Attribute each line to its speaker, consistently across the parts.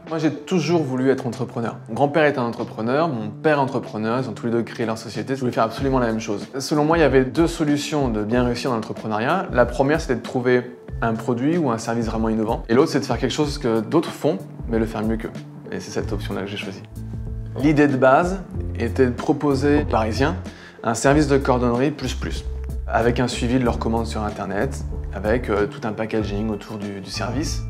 Speaker 1: Moi, j'ai toujours voulu être entrepreneur. Mon grand-père était un entrepreneur, mon père entrepreneur, ils ont tous les deux créé leur société. Je voulais faire absolument la même chose. Selon moi, il y avait deux solutions de bien réussir dans l'entrepreneuriat. La première, c'était de trouver un produit ou un service vraiment innovant. Et l'autre, c'est de faire quelque chose que d'autres font, mais le faire mieux qu'eux. Et c'est cette option-là que j'ai choisie. L'idée de base était de proposer aux Parisiens un service de cordonnerie plus, avec un suivi de leurs commandes sur Internet, avec tout un packaging autour du service.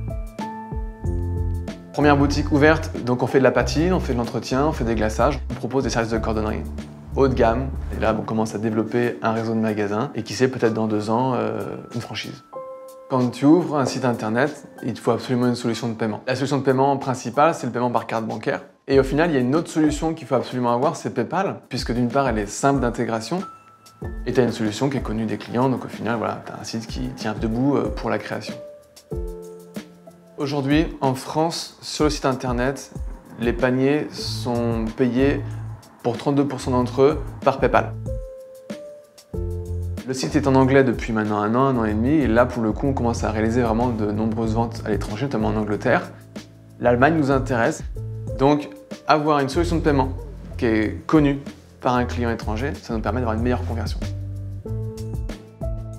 Speaker 1: Première boutique ouverte, donc on fait de la patine, on fait de l'entretien, on fait des glaçages. On propose des services de cordonnerie haut de gamme. Et là, on commence à développer un réseau de magasins et qui sait, peut-être dans 2 ans, une franchise. Quand tu ouvres un site internet, il te faut absolument une solution de paiement. La solution de paiement principale, c'est le paiement par carte bancaire. Et au final, il y a une autre solution qu'il faut absolument avoir, c'est PayPal, puisque d'une part, elle est simple d'intégration, et tu as une solution qui est connue des clients, donc au final, voilà, tu as un site qui tient debout pour la création. Aujourd'hui, en France, sur le site internet, les paniers sont payés pour 32% d'entre eux par PayPal. Le site est en anglais depuis maintenant 1 an et demi, et là, pour le coup, on commence à réaliser vraiment de nombreuses ventes à l'étranger, notamment en Angleterre. L'Allemagne nous intéresse, donc avoir une solution de paiement qui est connue par un client étranger, ça nous permet d'avoir une meilleure conversion.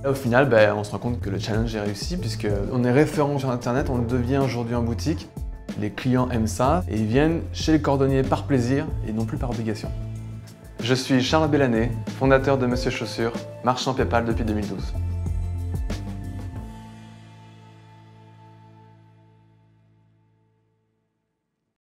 Speaker 1: Là, au final, on se rend compte que le challenge est réussi puisqu'on est référent sur Internet, on le devient aujourd'hui en boutique. Les clients aiment ça et ils viennent chez les cordonniers par plaisir et non plus par obligation. Je suis Charles Bellanet, fondateur de Monsieur Chaussures, marchand PayPal depuis 2012.